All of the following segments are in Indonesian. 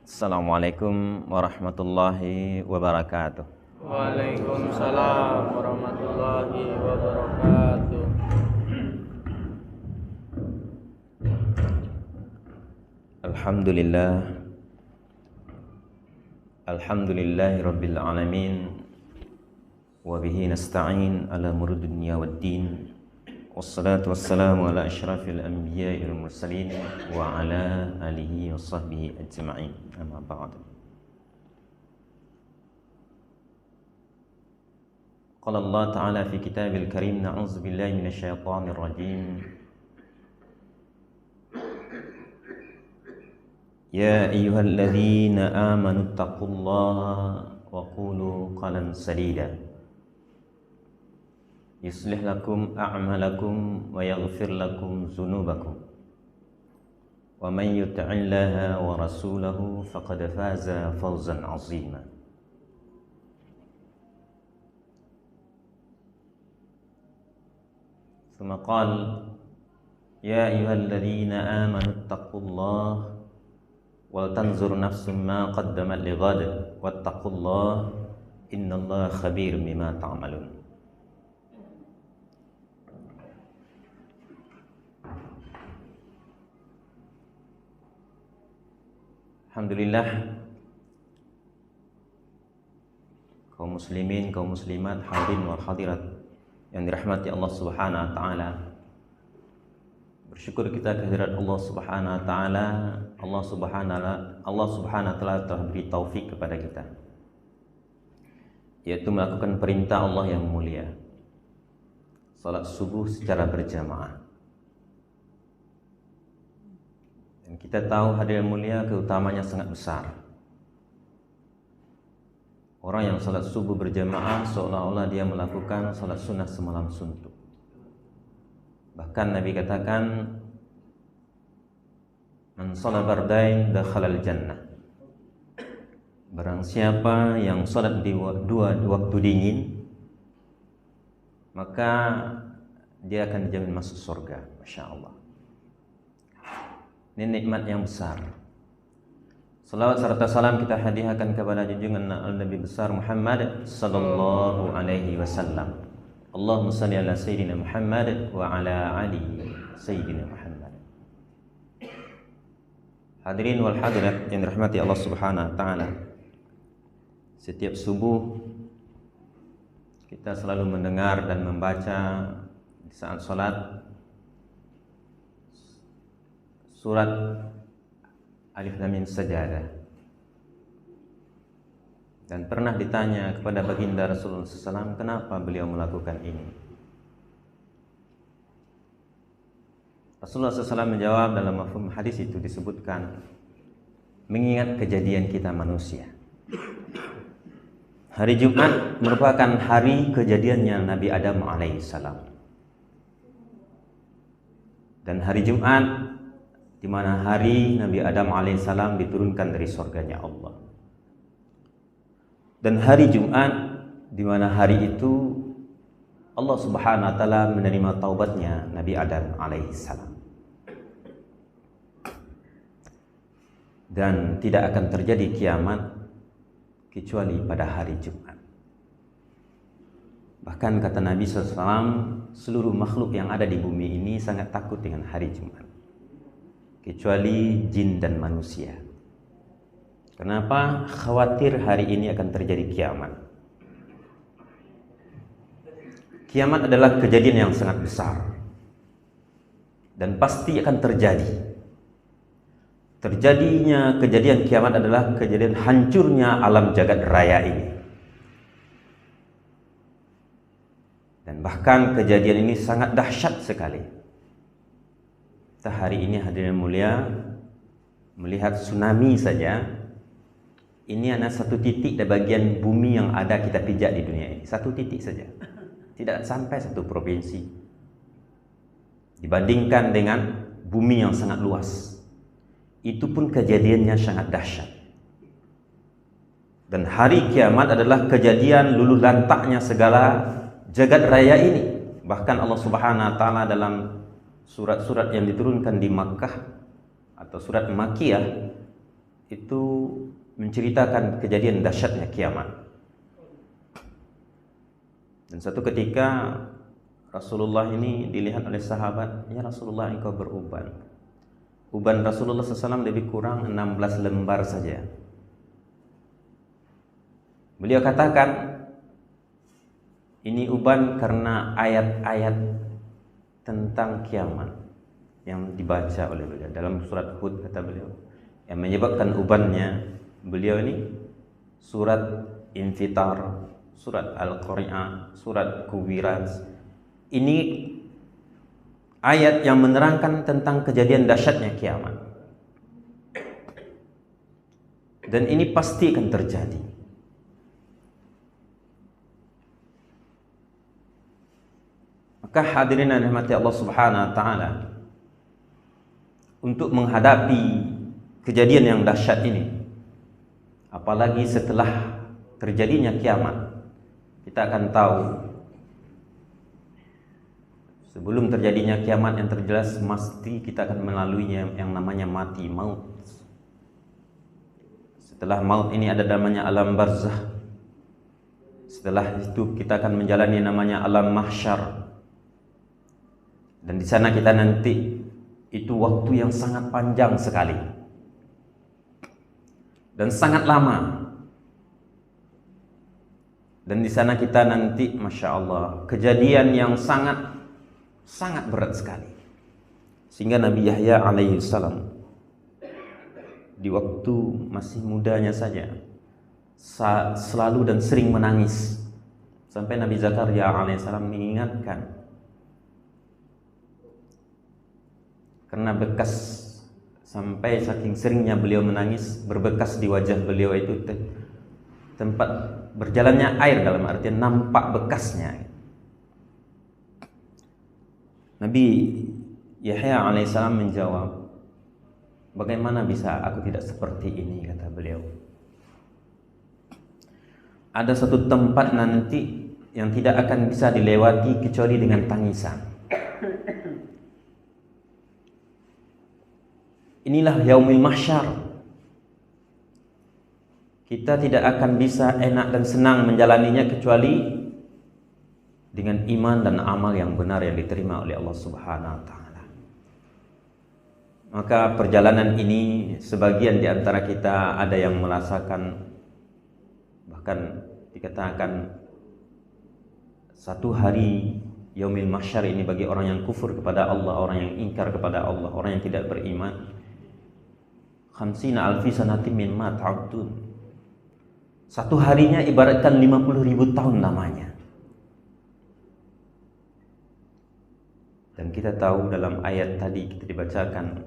Assalamualaikum warahmatullahi wabarakatuh. Waalaikumsalam warahmatullahi wabarakatuh. Alhamdulillahi rabbil alamin. Wa bihi nasta'in ala umuri dunya waddin. Wassalatu wassalamu ala asyrafil anbiya'i wal mursalin wa ala alihi wa sahbihi ajma'in. Amma ba'd. Qala Allah Ta'ala fi kitabil karim, na'udzu billahi minasy syaithanir rajim. Ya ayyuhalladzina amanu taqullaha wa qulu qawlan sadida. Yuslih lakum a'malakum wa yaghfir lakum dzunubakum. Wa man yuti'illaha wa rasulahu faqad faza fawzan 'azima. Tsumma qala ya ayyuhalladzina amanu taqullaha wal tanzur nafsum ma qaddamat lighad wattaqullaha innallaha khabirum bima ta'malun. Alhamdulillah, kaum muslimin, kaum muslimat, hadirin wal hadirat yang dirahmati Allah Subhanahu wa taala. Bersyukur kita kehadirat Allah Subhanahu wa taala. Allah Subhanahu wa taala telah beri taufik kepada kita, yaitu melakukan perintah Allah yang mulia, salat subuh secara berjamaah. Dan kita tahu hadirin mulia, keutamanya sangat besar. Orang yang salat subuh berjamaah seolah-olah dia melakukan salat sunnah semalam suntuk. Bahkan Nabi katakan, man shalla bardain dakhalal jannah. Barang siapa yang salat di dua waktu dingin, maka dia akan dijamin masuk surga. Masya Allah. Ini nikmat yang besar. Salawat serta salam kita hadiahkan kepada junjungan Nabi besar Muhammad sallallahu alaihi wasallam. Allahumma salli ala sayyidina Muhammad wa ala ali sayyidina Muhammad. Hadirin wal hadirat yang dirahmati Allah Subhanahu wa taala. Setiap subuh kita selalu mendengar dan membaca di saat salat surat Alif Lam Mim Sajadah. Dan pernah ditanya kepada baginda Rasulullah SAW, kenapa beliau melakukan ini? Rasulullah SAW menjawab, dalam mafhum hadis itu disebutkan, mengingat kejadian kita manusia. Hari Jumat merupakan hari kejadiannya Nabi Adam alaihissalam. Dan hari Jumat di mana hari Nabi Adam alaihissalam diturunkan dari surganya Allah. Dan hari Jumat di mana hari itu Allah Subhanahu wa taala menerima taubatnya Nabi Adam alaihissalam. Dan tidak akan terjadi kiamat kecuali pada hari Jumat. Bahkan kata Nabi SAW, seluruh makhluk yang ada di bumi ini sangat takut dengan hari Jumat, kecuali jin dan manusia. Kenapa? Khawatir hari ini akan terjadi kiamat. Kiamat adalah kejadian yang sangat besar dan pasti akan terjadi. Terjadinya kejadian kiamat adalah kejadian hancurnya alam jagat raya ini. Dan bahkan kejadian ini sangat dahsyat sekali. Kita hari ini hadirin mulia melihat tsunami saja. Ini hanya satu titik dari bagian bumi yang ada kita pijak di dunia ini. Satu titik saja. Tidak sampai satu provinsi. Dibandingkan dengan bumi yang sangat luas. Itu pun kejadiannya sangat dahsyat. Dan hari kiamat adalah kejadian luluh lantaknya segala jagat raya ini. Bahkan Allah Subhanahu wa taala dalam surat-surat yang diturunkan di Makkah atau surat Makkiyah itu menceritakan kejadian dahsyatnya kiamat. Dan satu ketika Rasulullah ini dilihat oleh sahabat, "Ya Rasulullah, engkau beruban." Uban Rasulullah SAW lebih kurang 16 lembar saja. Beliau katakan, ini uban karena ayat-ayat tentang kiamat yang dibaca oleh beliau. Dalam surat Hud kata beliau, yang menyebabkan ubannya beliau ini surat Infitar, surat Al-Qari'ah, surat Kuwirat. Ini ayat yang menerangkan tentang kejadian dahsyatnya kiamat. Dan ini pasti akan terjadi. Maka hadirin yang dirahmati Allah Subhanahu wa taala, untuk menghadapi kejadian yang dahsyat ini, apalagi setelah terjadinya kiamat, kita akan tahu sebelum terjadinya kiamat yang terjelas, mesti kita akan melaluinya yang namanya mati, maut. Setelah maut ini ada namanya alam barzah. Setelah itu kita akan menjalani namanya alam mahsyar. Dan di sana kita nanti, itu waktu yang sangat panjang sekali dan sangat lama. Dan di sana kita nanti, masya Allah, kejadian yang sangat berat sekali. Sehingga Nabi Yahya alaihi salam di waktu masih mudanya saja selalu dan sering menangis, sampai Nabi Zakaria alaihi salam mengingatkan, karena bekas, sampai saking seringnya beliau menangis, berbekas di wajah beliau itu tempat berjalannya air, dalam artian nampak bekasnya. Nabi Yahya alaihissalam menjawab, bagaimana bisa aku tidak seperti ini, kata beliau. Ada satu tempat nanti yang tidak akan bisa dilewati kecuali dengan tangisan. Inilah yaumil mahsyar. Kita tidak akan bisa enak dan senang menjalaninya kecuali dengan iman dan amal yang benar yang diterima oleh Allah Subhanahu wa taala. Maka perjalanan ini, sebagian di antara kita ada yang merasakan, bahkan dikatakan satu hari yaumil mahsyar ini bagi orang yang kufur kepada Allah, orang yang ingkar kepada Allah, orang yang tidak beriman, 50 alfi sanatin mimma ta'udun. Satu harinya ibaratkan 50.000 tahun lamanya. Dan kita tahu dalam ayat tadi kita dibacakan,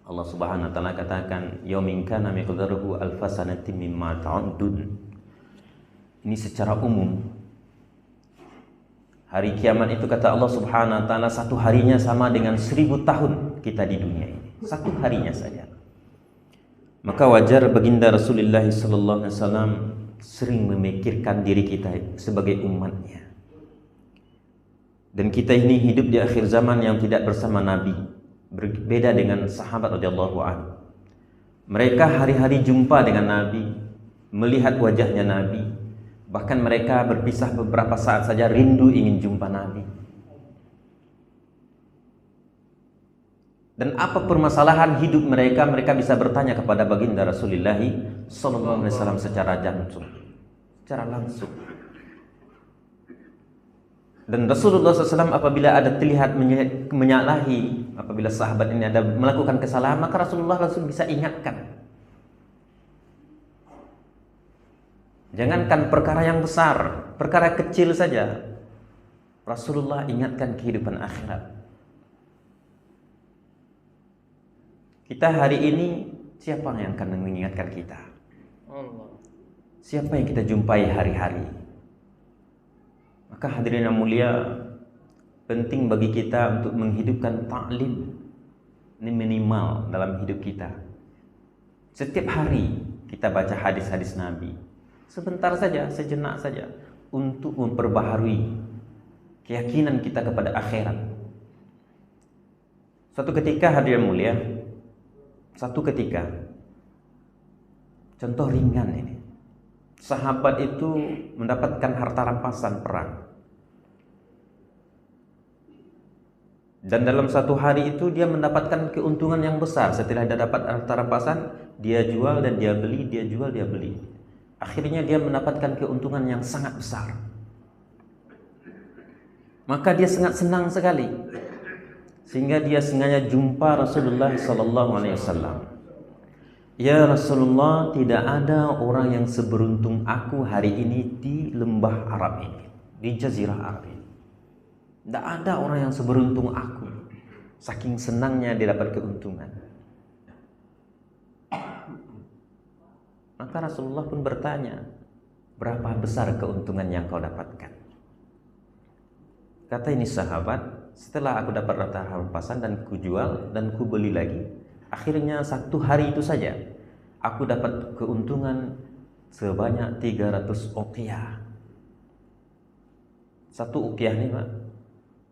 Allah Subhanahu wa taala katakan, yaumin kana miqdaruhu alfa sanatin mimma ta'udun. Ini secara umum. Hari kiamat itu, kata Allah Subhanahu wa taala, satu harinya sama dengan 1000 tahun kita di dunia ini. Satu harinya saja. Maka wajar baginda Rasulullah sallallahu alaihi wasallam sering memikirkan diri kita sebagai umatnya. Dan kita ini hidup di akhir zaman yang tidak bersama Nabi, berbeda dengan sahabat radhiyallahu anhu. Mereka hari-hari jumpa dengan Nabi, melihat wajahnya Nabi, bahkan mereka berpisah beberapa saat saja rindu ingin jumpa Nabi. Dan apa permasalahan hidup mereka, mereka bisa bertanya kepada baginda Rasulullah sallallahu alaihi wasallam secara langsung. Dan Rasulullah SAW apabila ada terlihat menyalahi, apabila sahabat ini ada melakukan kesalahan, maka Rasulullah langsung bisa ingatkan. Jangankan perkara yang besar, perkara kecil saja Rasulullah ingatkan kehidupan akhirat. Kita hari ini, siapa yang akan mengingatkan kita? Allah. Siapa yang kita jumpai hari-hari? Maka hadirin yang mulia, penting bagi kita untuk menghidupkan ta'lim. Ini minimal dalam hidup kita. Setiap hari kita baca hadis-hadis Nabi. Sebentar saja, sejenak saja, untuk memperbaharui keyakinan kita kepada akhirat. Suatu ketika hadirin mulia, contoh ringan ini, sahabat itu mendapatkan harta rampasan perang. Dan dalam satu hari itu dia mendapatkan keuntungan yang besar. Setelah dia dapat harta rampasan, dia jual dan dia beli, dia jual, dia beli. Akhirnya dia mendapatkan keuntungan yang sangat besar. Maka dia sangat senang sekali. Sehingga dia sengaja jumpa Rasulullah SAW. Ya Rasulullah, tidak ada orang yang seberuntung aku hari ini di lembah Arab ini, di Jazirah Arab ini. Tidak ada orang yang seberuntung aku. Saking senangnya dia dapat keuntungan. Maka Rasulullah pun bertanya, berapa besar keuntungan yang kau dapatkan? Kata ini sahabat, setelah aku dapat harta rampasan dan ku jual dan ku beli lagi, akhirnya satu hari itu saja aku dapat keuntungan sebanyak 300 uqiyah. Satu uqiyah nih Pak,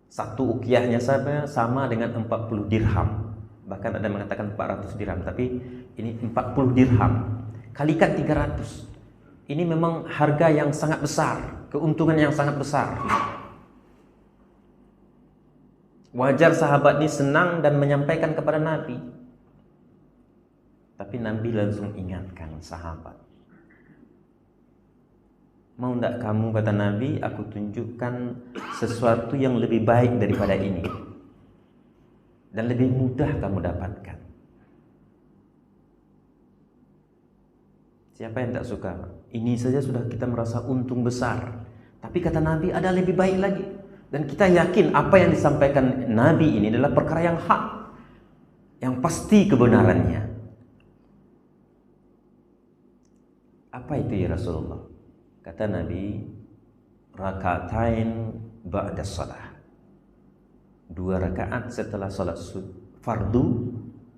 satu uqiyahnya sama dengan 40 dirham. Bahkan ada yang mengatakan 400 dirham, tapi ini 40 dirham kalikan 300. Ini memang harga yang sangat besar, keuntungan yang sangat besar. Wajar sahabat ini senang dan menyampaikan kepada Nabi. Tapi Nabi langsung ingatkan sahabat. Mau tidak kamu, kata Nabi, aku tunjukkan sesuatu yang lebih baik daripada ini dan lebih mudah kamu dapatkan. Siapa yang tak suka? Ini saja sudah kita merasa untung besar. Tapi kata Nabi ada lebih baik lagi. Dan kita yakin apa yang disampaikan Nabi ini adalah perkara yang hak, yang pasti kebenarannya. Apa itu ya Rasulullah? Kata Nabi, rakaatain ba'da shalah. 2 rakaat setelah salat fardu,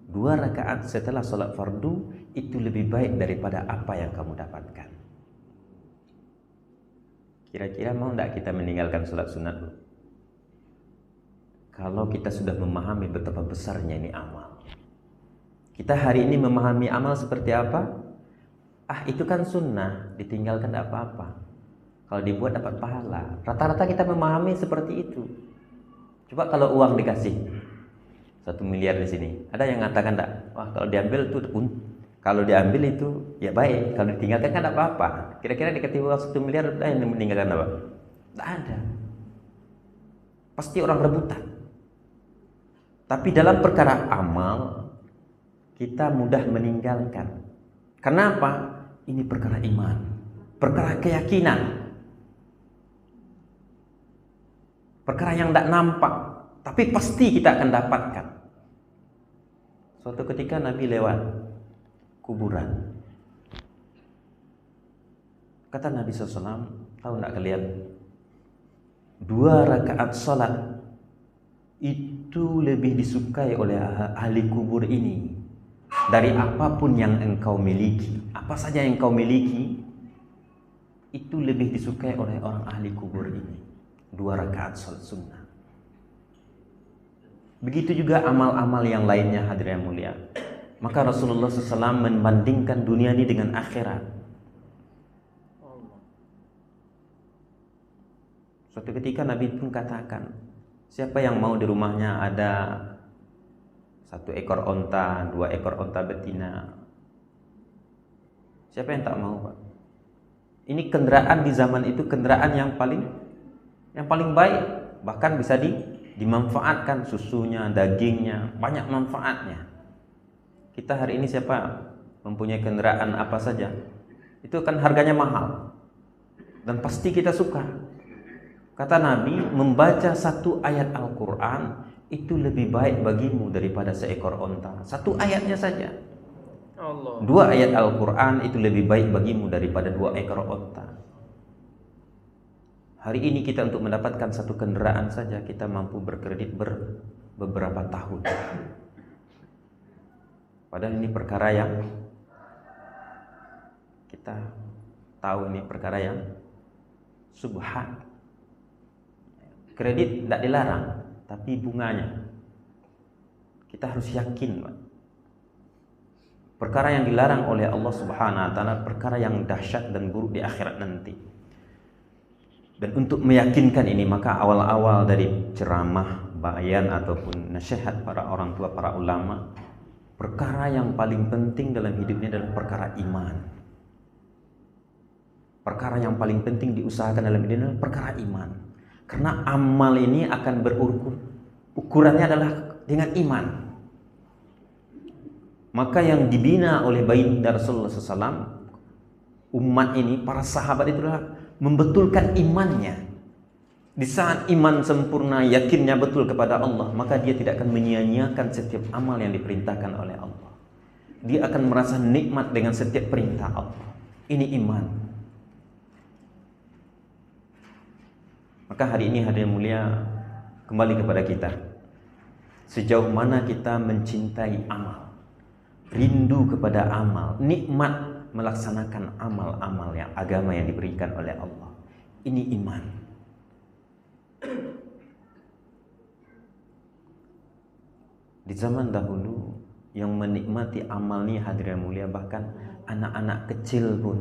2 rakaat setelah salat fardu itu lebih baik daripada apa yang kamu dapatkan. Kira-kira mau tidak kita meninggalkan salat sunat? Kalau kita sudah memahami betapa besarnya ini amal. Kita hari ini memahami amal seperti apa? Itu kan sunnah, ditinggalkan tidak apa-apa. Kalau dibuat dapat pahala. Rata-rata kita memahami seperti itu. Coba kalau uang dikasih 1 miliar di sini, ada yang mengatakan tak? Wah, kalau diambil itu ya baik, kalau ditinggalkan kan tidak apa-apa. Kira-kira dikasih uang 1 miliar, ada yang meninggalkan apa? Tidak ada. Pasti orang rebutan. Tapi dalam perkara amal kita mudah meninggalkan. Kenapa? Ini perkara iman, perkara keyakinan, perkara yang tidak nampak, tapi pasti kita akan dapatkan. Suatu ketika Nabi lewat kuburan. Kata Nabi SAW, tahu tidak kalian? 2 rakaat salat itu lebih disukai oleh ahli kubur ini dari apapun yang engkau miliki. Apa saja yang engkau miliki itu lebih disukai oleh orang ahli kubur ini. 2 rakaat salat sunnah. Begitu juga amal-amal yang lainnya hadirin yang mulia. Maka Rasulullah SAW membandingkan dunia ini dengan akhirat. Suatu ketika Nabi pun katakan, siapa yang mau di rumahnya ada 1 ekor onta, 2 ekor onta betina? Siapa yang tak mau, Pak? Ini kendaraan di zaman itu kendaraan yang paling baik, bahkan bisa dimanfaatkan susunya, dagingnya, banyak manfaatnya. Kita hari ini siapa mempunyai kendaraan apa saja, itu kan harganya mahal dan pasti kita suka. Kata Nabi, membaca 1 ayat Al-Quran itu lebih baik bagimu daripada seekor onta. 1 ayatnya saja. Allah. 2 ayat Al-Quran itu lebih baik bagimu daripada 2 ekor onta. Hari ini kita untuk mendapatkan 1 kendaraan saja kita mampu berkredit beberapa tahun. Padahal ini perkara yang kita tahu, ini perkara yang subhan. Kredit tidak dilarang, tapi bunganya. Kita harus yakin, Pak. Perkara yang dilarang oleh Allah Subhanahu wa taala, perkara yang dahsyat dan buruk di akhirat nanti. Dan untuk meyakinkan ini, maka awal-awal dari ceramah, bayan ataupun nasihat para orang tua, para ulama, perkara yang paling penting dalam hidup ini adalah perkara iman. Perkara yang paling penting diusahakan dalam hidup ini adalah perkara iman. Karena amal ini akan berukur, ukurannya adalah dengan iman. Maka yang dibina oleh baginda Rasulullah SAW, umat ini, para sahabat itu adalah membetulkan imannya. Di saat iman sempurna, yakinnya betul kepada Allah, maka dia tidak akan menyia-nyiakan setiap amal yang diperintahkan oleh Allah. Dia akan merasa nikmat dengan setiap perintah Allah. Ini iman. Maka hari ini hadirin mulia, kembali kepada kita. Sejauh mana kita mencintai amal, rindu kepada amal, nikmat melaksanakan amal-amal yang agama yang diberikan oleh Allah. Ini iman. Di zaman dahulu yang menikmati amal ini hadirin mulia, bahkan anak-anak kecil pun,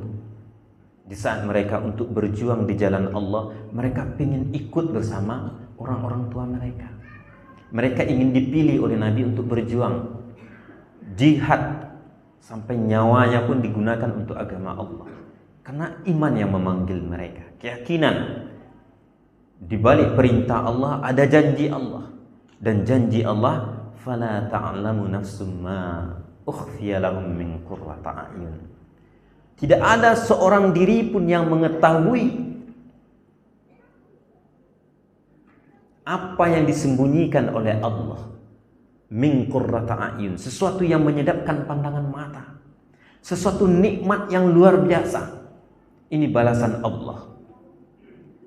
di saat mereka untuk berjuang di jalan Allah, mereka ingin ikut bersama orang-orang tua mereka. Mereka ingin dipilih oleh Nabi untuk berjuang jihad, sampai nyawanya pun digunakan untuk agama Allah. Karena iman yang memanggil mereka, keyakinan di balik perintah Allah ada janji Allah, dan janji Allah, fala ta'lamu nafsum ma ukhfiya lahum min qurrati a'yun. Tidak ada seorang diri pun yang mengetahui apa yang disembunyikan oleh Allah. Min qurrati a'yun, sesuatu yang menyedapkan pandangan mata, sesuatu nikmat yang luar biasa. Ini balasan Allah,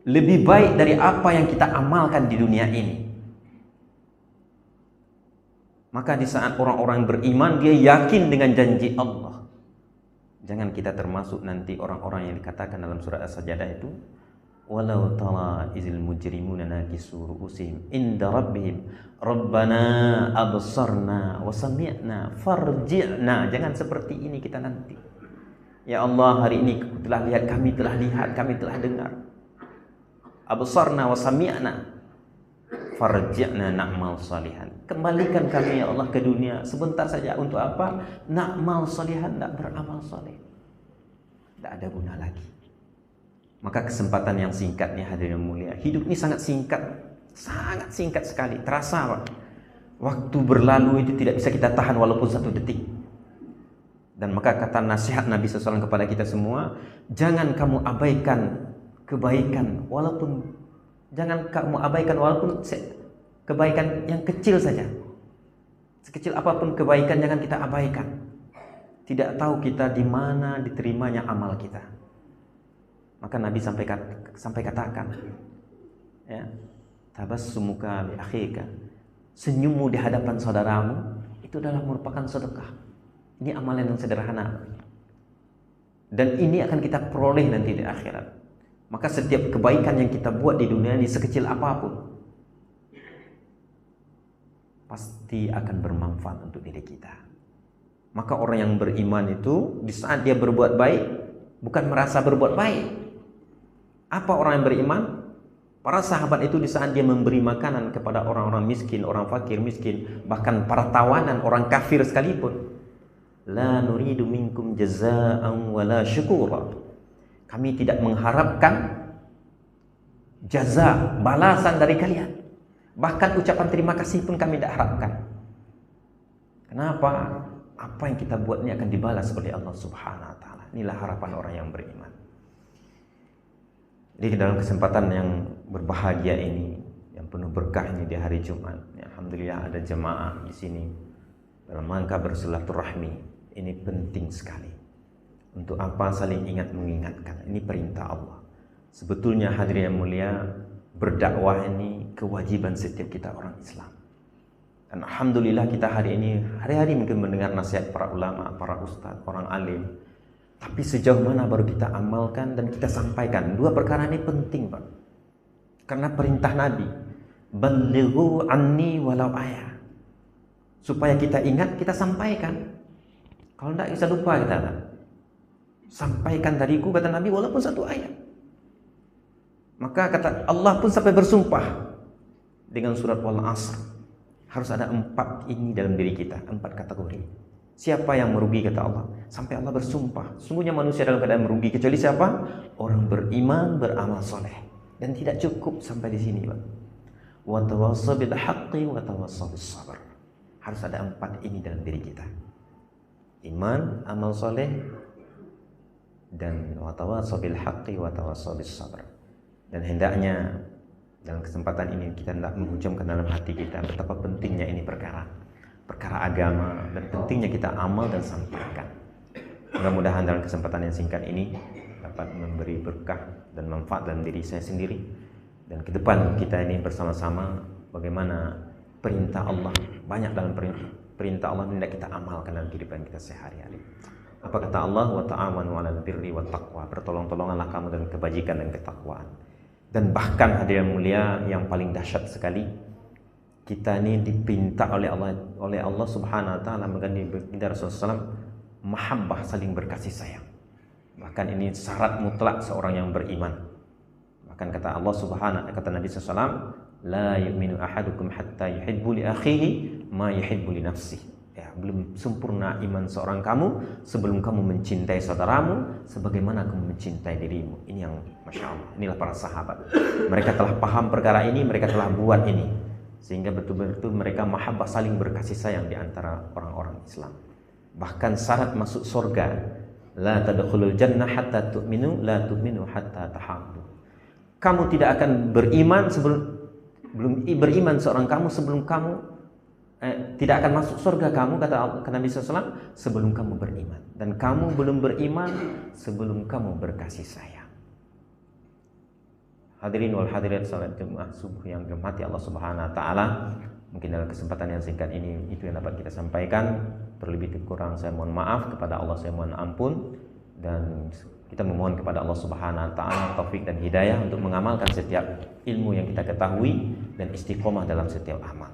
lebih baik dari apa yang kita amalkan di dunia ini. Maka di saat orang-orang beriman, dia yakin dengan janji Allah. Jangan kita termasuk nanti orang-orang yang dikatakan dalam surat As-Sajdah itu, walau tara izil mujrimuna nakisu ru'usihim inda rabbihim rabbana absarna wa sami'na farji'na. Jangan seperti ini kita nanti. Ya Allah, hari ini telah lihat, kami telah lihat, kami telah dengar. Absarna wa sami'na farji'na na'mal salihan. Kembalikan kami ya Allah ke dunia sebentar saja. Untuk apa? Na'mal salihan, tidak beramal saleh. Tidak ada guna lagi. Maka kesempatan yang singkat nih hadirin mulia. Hidup ini sangat singkat sekali. Terasa, Pak. Waktu berlalu itu tidak bisa kita tahan walaupun 1 detik. Dan maka kata nasihat Nabi SAW kepada kita semua, jangan kamu abaikan kebaikan walaupun kebaikan yang kecil saja. Sekecil apapun kebaikan jangan kita abaikan. Tidak tahu kita di mana diterimanya amal kita. Maka Nabi sampai katakan, ya, tabassumuka li akhika, senyummu di hadapan saudaramu itu adalah merupakan sedekah. Ini amalan yang sederhana, dan ini akan kita peroleh nanti di akhirat. Maka setiap kebaikan yang kita buat di dunia ini, sekecil apapun, pasti akan bermanfaat untuk diri kita. Maka orang yang beriman itu di saat dia berbuat baik, bukan merasa berbuat baik. Apa orang yang beriman? Para sahabat itu di saat dia memberi makanan kepada orang-orang miskin, orang fakir miskin, bahkan para tawanan, orang kafir sekalipun, la nuridu minkum jazaa'an wala syukura. Kami tidak mengharapkan jaza, balasan dari kalian. Bahkan ucapan terima kasih pun kami tidak harapkan. Kenapa? Apa yang kita buat ini akan dibalas oleh Allah Subhanahu wa taala. Inilah harapan orang yang beriman. Jadi dalam kesempatan yang berbahagia ini, yang penuh berkah ini di hari Jumat, ya, alhamdulillah ada jemaah di sini dalam rangka bersilaturahmi. Ini penting sekali. Untuk apa? Saling ingat mengingatkan. Ini perintah Allah. Sebetulnya hadirin yang mulia, berdakwah ini kewajiban setiap kita orang Islam. Dan alhamdulillah kita hari ini hari-hari mungkin mendengar nasihat para ulama, para ustadz, orang alim. Tapi sejauh mana baru kita amalkan dan kita sampaikan. 2 perkara ini penting, Pak. Karena perintah Nabi. Ballighu anni walau ayah. Supaya kita ingat, kita sampaikan. Kalau tidak bisa lupa kita kan. Sampaikan dariku, kata Nabi, walaupun satu ayat. Maka kata Allah pun sampai bersumpah dengan surat Wal Asr. Harus ada 4 ini dalam diri kita, 4 kategori. Siapa yang merugi, kata Allah. Sampai Allah bersumpah, sungguhnya manusia dalam keadaan merugi. Kecuali siapa? Orang beriman, beramal soleh. Dan tidak cukup sampai di sini, Pak. Wa tawassaw bil haqqi wa tawassaw bis sabr. Harus ada 4 ini dalam diri kita. Iman, amal soleh, dan wa tawassaw bil haqqi wa tawassaw bis sabr. Dan hendaknya dalam kesempatan ini kita hendak menghujamkan dalam hati kita betapa pentingnya ini perkara agama, dan pentingnya kita amal dan sampaikan. Mudah-mudahan dalam kesempatan yang singkat ini dapat memberi berkah dan manfaat dalam diri saya sendiri, dan ke depan kita ini bersama-sama bagaimana perintah Allah, banyak dalam perintah Allah hendak kita amalkan dalam kehidupan kita sehari-hari. Apa kata Allah? Wa ta'awanu 'alal birri wat taqwa. Bertolong-tolonganlah kamu dalam kebajikan dan ketakwaan. Dan bahkan hadirin mulia yang paling dahsyat sekali, kita ini dipinta oleh Allah Subhanahu wa taala mengganti baginda Rasulullah SAW mahabbah, saling berkasih sayang. Bahkan ini syarat mutlak seorang yang beriman. Bahkan kata Allah Subhanahu, kata Nabi SAW, la yu'minu ahadukum hatta yuhibbu li akhihi ma yuhibbu li nafsihi. Ya, belum sempurna iman seorang kamu sebelum kamu mencintai saudaramu sebagaimana kamu mencintai dirimu. Ini yang Masya Allah, inilah para sahabat. Mereka telah paham perkara ini, mereka telah buat ini, sehingga betul-betul mereka mahabbah, saling berkasih sayang di antara orang-orang Islam. Bahkan syarat masuk surga, la tadkhulul jannah hatta tu'minu, la tu'minu hatta tahabbu. Kamu tidak akan beriman belum beriman seorang kamu sebelum kamu tidak akan masuk surga kamu, kata Nabi SAW, sebelum kamu beriman. Dan kamu belum beriman sebelum kamu berkasih sayang. Hadirin wal hadirat salat Jumat subuh yang dirahmati Allah Subhanahu wa taala. Mungkin dalam kesempatan yang singkat ini itu yang dapat kita sampaikan. Terlebih kurang saya mohon maaf, kepada Allah saya mohon ampun, dan kita memohon kepada Allah Subhanahu wa taala taufik dan hidayah untuk mengamalkan setiap ilmu yang kita ketahui dan istiqomah dalam setiap amal.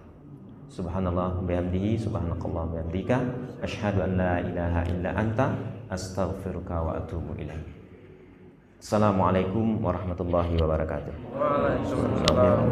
Subhanallah bihamdihi, subhanakallah bihamdika, asyhadu an la ilaha illa anta, astaghfiruka wa atubu ilaik. Assalamualaikum warahmatullahi wabarakatuh. Waalaikumsalam.